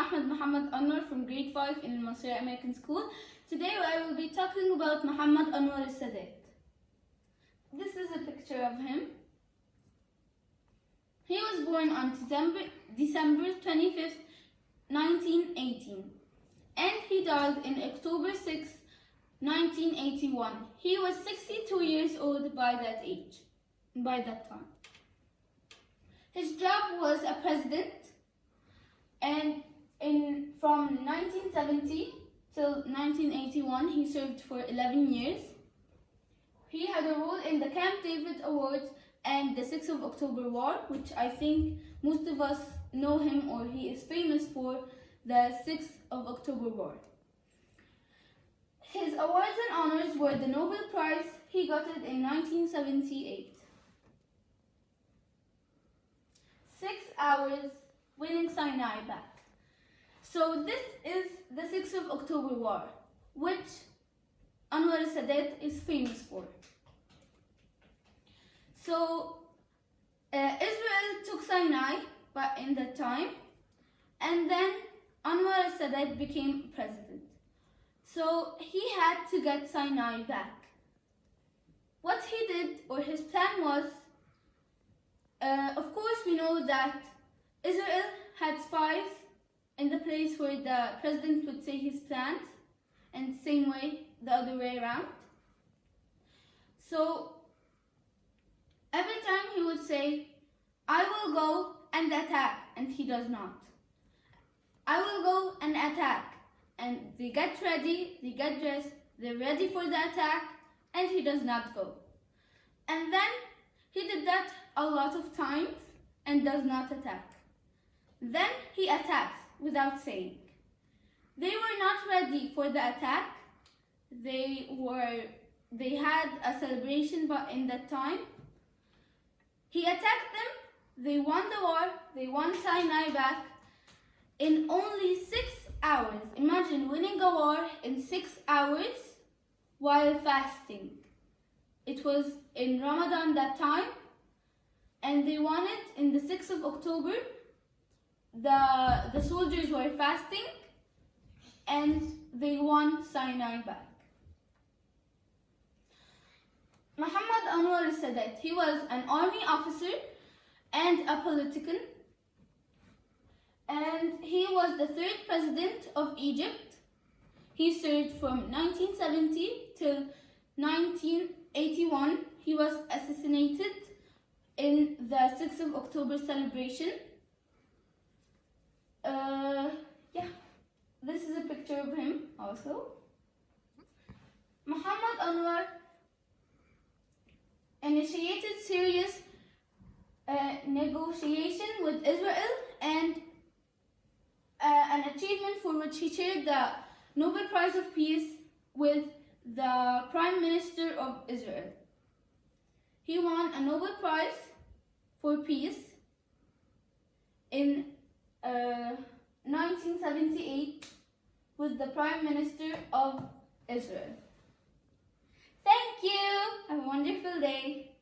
Ahmed Muhammad Anwar from grade 5 in Massria American School. Today I will be talking about Muhammad Anwar al-Sadat. This is a picture of him. He was born on December 25th, 1918, and he died in October 6, 1981. He was 62 years old by that time. His job was a president, and from 1970 till 1981 he served for 11 years. He had a role in the Camp David Awards and the 6th of October War, which I think most of us know him, or he is famous for the 6th of October War. His awards and honors were the Nobel Prize. He got it in 1978. 6 hours winning Sinai back. So this is the 6th of October War, which Anwar al-Sadat is famous for. So Israel took Sinai in that time, and then Anwar al-Sadat became president. So he had to get Sinai back. What he did, or his plan was, of course we know that Israel had spies in the place where the president would say his plans, and same way, the other way around. So every time he would say, I will go and attack, and he does not. I will go and attack, and they get ready, they get dressed, they're ready for the attack, and he does not go. And then he did that a lot of times and does not attack. Then he attacks without saying. They were not ready for the attack. They had a celebration but in that time. He attacked them, they won the war, they won Sinai back in only 6 hours. Imagine winning a war in 6 hours while fasting. It was in Ramadan that time, and they won it in the 6th of October. The soldiers were fasting, and they won Sinai back. Muhammad Anwar al-Sadat, he was an army officer and a politician, and he was the 3rd president of Egypt. He served from 1970 till 1981. He was assassinated in the 6th of October celebration. This is a picture of him also. Muhammad Anwar initiated serious negotiation with Israel, and an achievement for which he shared the Nobel Prize of Peace with the Prime Minister of Israel. He won a Nobel Prize for Peace in 1978 with the Prime Minister of Israel. Thank you. Have a wonderful day.